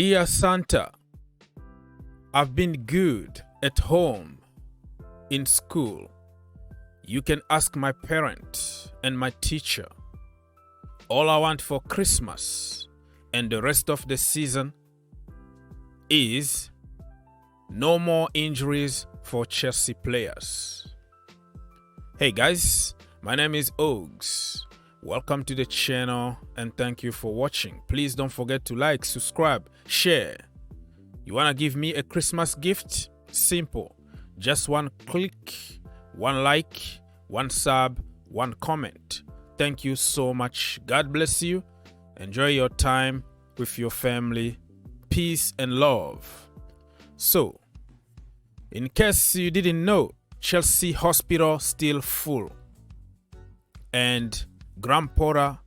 Dear Santa, I've been good at home, in school. You can ask my parent and my teacher. All I want for Christmas and the rest of the season is no more injuries for Chelsea players. Hey guys, my name is Ogs. Welcome to the channel and thank you for watching. Please don't forget to like, subscribe, share. You wanna give me a Christmas gift? Simple. Just one click, one like, one sub, one comment. Thank you so much. God bless you. Enjoy your time with your family. Peace and love. So, in case you didn't know, Chelsea Hospital still full. And Graham Potter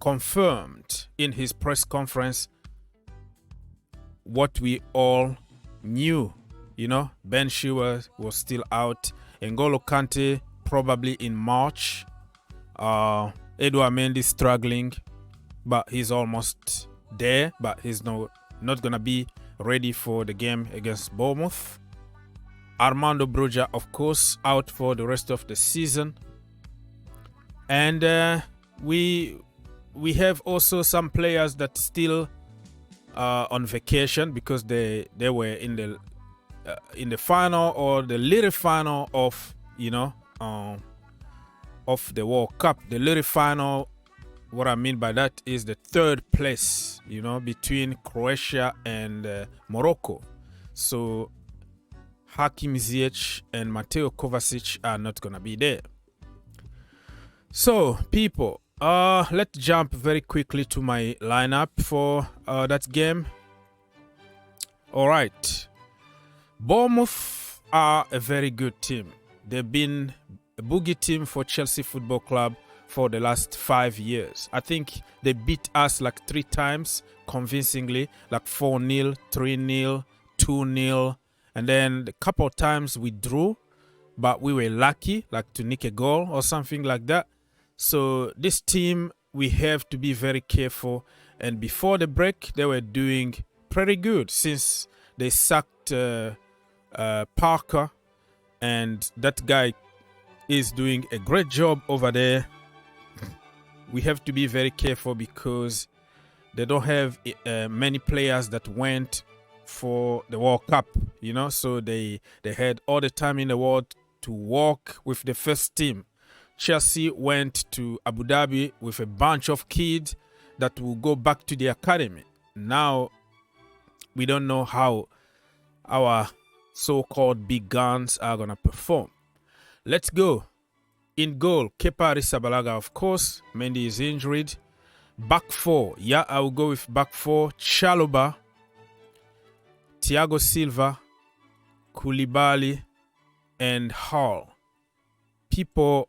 confirmed in his press conference what we all knew. You know, Ben Chilwell was still out. N'Golo Kante probably in March. Edouard Mendy struggling, but he's almost there. But he's not gonna be ready for the game against Bournemouth. Armando Broja, of course, out for the rest of the season. And we have also some players that still on vacation because they were in the final or the little final of of the World Cup. The little final, what I mean by that is the third place, between Croatia and Morocco. So Hakim Ziyech and Mateo Kovacic are not gonna be there. So people, let's jump very quickly to my lineup for that game. All right, Bournemouth are a very good team. They've been a boogie team for Chelsea Football Club for the last 5 years. I think they beat us like 3 times convincingly, like 4-0, 3-0, 2-0, and then a couple of times we drew, but we were lucky, like to nick a goal or something like that. So this team, we have to be very careful. And before the break, they were doing pretty good since they sacked Parker, and that guy is doing a great job over there. We have to be very careful because they don't have many players that went for the World Cup, so they had all the time in the world to work with the first team. Chelsea went to Abu Dhabi with a bunch of kids that will go back to the academy. Now, we don't know how our so-called big guns are going to perform. Let's go. In goal, Kepa Arrizabalaga, of course. Mendy is injured. Back 4. Yeah, I will go with back 4. Chalobah, Thiago Silva, Koulibaly, and Hall. People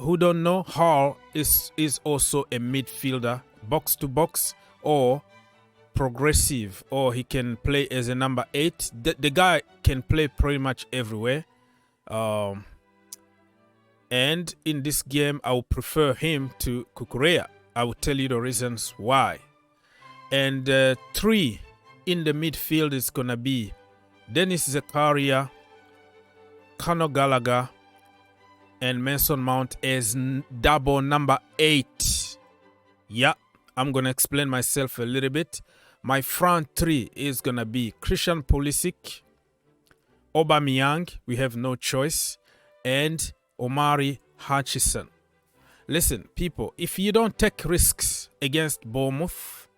who don't know, Hall is also a midfielder, box to box or progressive, or he can play as a number 8. The guy can play pretty much everywhere. And in this game, I would prefer him to Cucurella. I will tell you the reasons why. And 3 in the midfield is going to be Dennis Zakaria, Conor Gallagher, and Mason Mount as double number 8. Yeah, I'm going to explain myself a little bit. My front 3 is going to be Christian Pulisic, Aubameyang, we have no choice, and Omari Hutchinson. Listen, people, if you don't take risks against Bournemouth,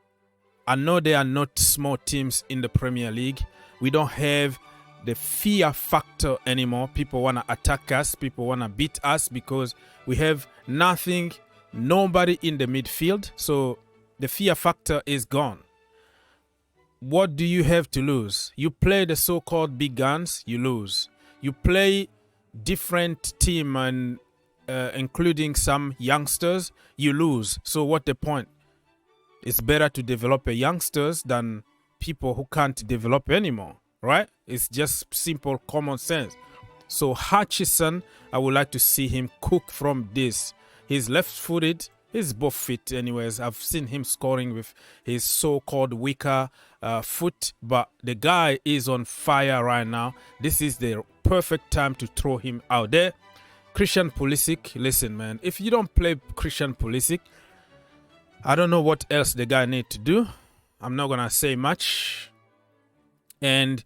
I know they are not small teams in the Premier League. We don't have the fear factor anymore. People want to attack us. People want to beat us because we have nobody in the midfield. So the fear factor is gone. What do you have to lose? You play the so-called big guns, you lose. You play different team and including some youngsters, you lose. So what the point? It's better to develop a youngsters than people who can't develop anymore, right? It's just simple common sense. So Hutchinson, I would like to see him cook from this. He's left-footed He's both fit anyways. I've seen him scoring with his so-called weaker foot, but the guy is on fire right now. This is the perfect time to throw him out there. Christian Pulisic, listen, man. If you don't play Christian Pulisic, I don't know what else the guy need to do. I'm not going to say much. And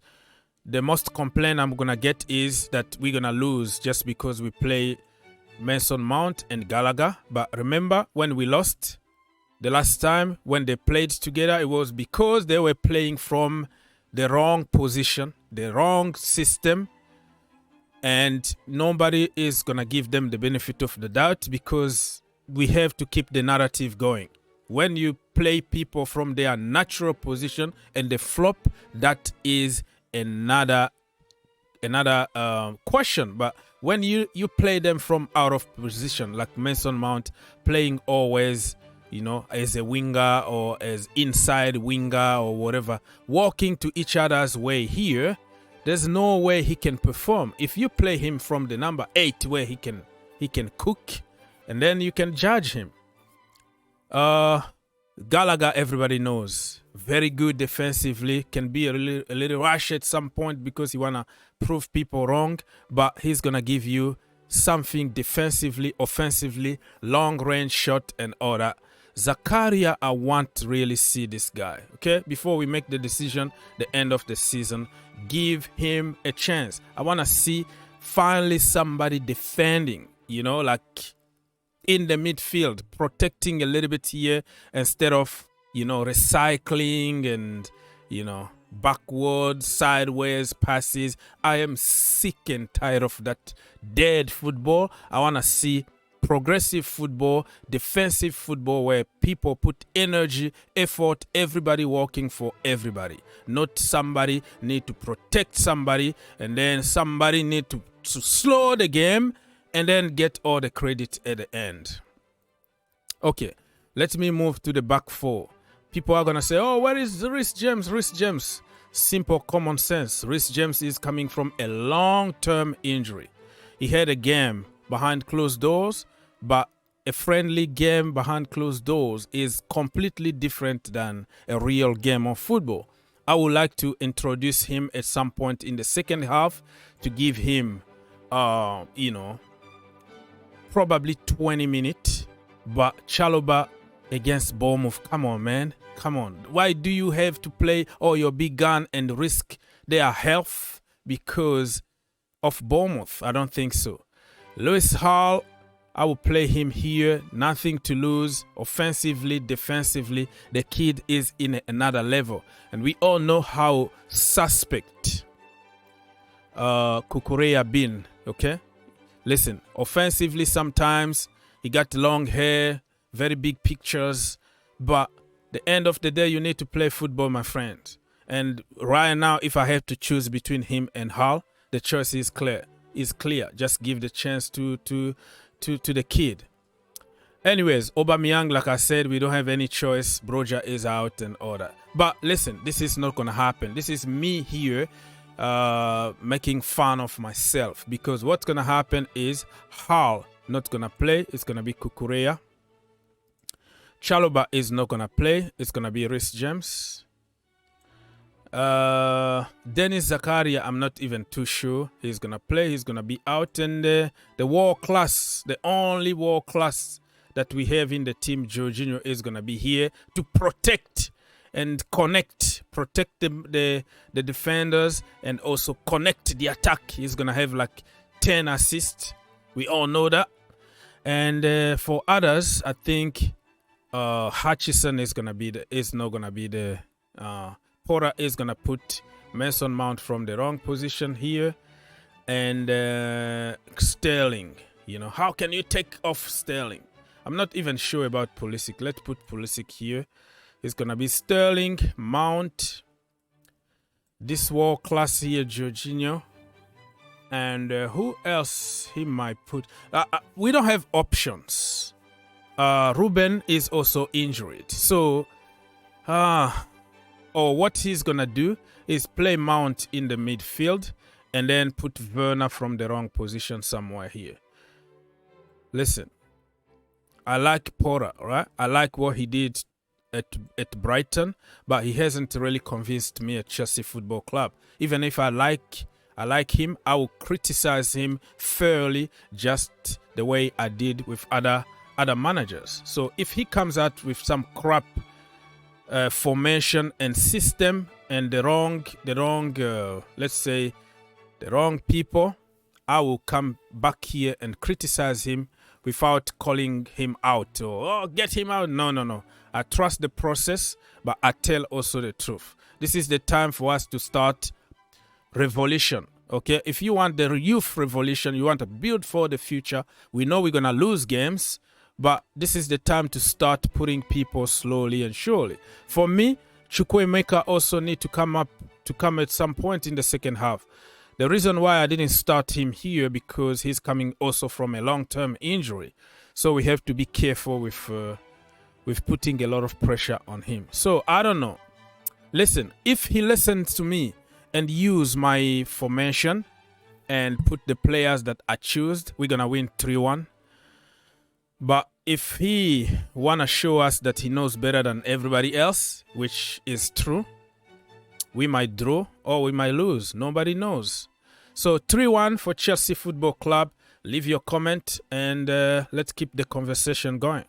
the most complaint I'm going to get is that we're going to lose just because we play Mason Mount and Gallagher. But remember, when we lost the last time when they played together, it was because they were playing from the wrong position, the wrong system. And nobody is going to give them the benefit of the doubt because we have to keep the narrative going. When you play people from their natural position and they flop, that is another question. But when you play them from out of position, like Mason Mount playing always, you know, as a winger or as inside winger or whatever, walking to each other's way here, there's no way he can perform. If you play him from the number 8 where he can cook, and then you can judge him. Gallagher, everybody knows, very good defensively, can be a little rash at some point because he wanna prove people wrong, but he's gonna give you something defensively, offensively, long range shot and all that. Zakaria, I want to really see this guy, okay? Before we make the decision, the end of the season, give him a chance. I want to see finally somebody defending, you know, like in the midfield, protecting a little bit here instead of, you know, recycling and, you know, backward, sideways passes. I am sick and tired of that dead football. I want to see progressive football, defensive football where people put energy, effort, everybody working for everybody. Not somebody need to protect somebody and then somebody need to slow the game and then get all the credit at the end. Okay, let me move to the back four. People are going to say, oh, where is Reece James? Reece James. Simple common sense. Reece James is coming from a long-term injury. He had a game behind closed doors, but a friendly game behind closed doors is completely different than a real game of football. I would like to introduce him at some point in the second half to give him, you know, probably 20 minutes. But Chalobah against Bournemouth, come on, man. Come on. Why do you have to play all your big gun and risk their health because of Bournemouth? I don't think so. Lewis Hall, I will play him here. Nothing to lose. Offensively, defensively, the kid is in another level. And we all know how suspect Cucurella been, okay? Listen, offensively sometimes he got long hair, very big pictures, but the end of the day, you need to play football, my friend. And right now, if I have to choose between him and Hall, the choice is clear. Just give the chance to the kid. Anyways, Aubameyang, like I said, we don't have any choice. Broja is out and all that. But listen, this is not going to happen. This is me here making fun of myself, because what's going to happen is Hall not going to play. It's going to be Cucurella. Chalobah is not going to play. It's going to be Reece James. Dennis Zakaria, I'm not even too sure he's going to play. He's going to be out. And the world class, the only world class that we have in the team, Jorginho, is going to be here to protect and protect the defenders and also connect the attack. He's going to have like 10 assists. We all know that. And for others, I think Hutchinson is not gonna be the Porter is gonna put Mason Mount from the wrong position here, and Sterling. You know, how can you take off Sterling? I'm not even sure about Pulisic. Let's put Pulisic here. It's gonna be Sterling, Mount, this world class here, Jorginho. And who else he might put? We don't have options. Ruben is also injured. So, what he's going to do is play Mount in the midfield and then put Werner from the wrong position somewhere here. Listen, I like Porter, right? I like what he did at Brighton, but he hasn't really convinced me at Chelsea Football Club. Even if I like him, I will criticize him fairly, just the way I did with other managers. So if he comes out with some crap formation and system and the wrong let's say the wrong people, I will come back here and criticize him without calling him out or get him out. No. I trust the process, but I tell also the truth. This is the time for us to start revolution. Okay, if you want the youth revolution, you want to build for the future. We know we're gonna lose games, but this is the time to start putting people slowly and surely. For me, Chukwuemeka also need to come at some point in the second half. The reason why I didn't start him here, because he's coming also from a long-term injury, so we have to be careful with putting a lot of pressure on him. So I don't know. Listen, if he listens to me and use my formation and put the players that I choose, we're gonna win 3-1. But if he wanna show us that he knows better than everybody else, which is true, we might draw or we might lose. Nobody knows. So 3-1 for Chelsea Football Club. Leave your comment and let's keep the conversation going.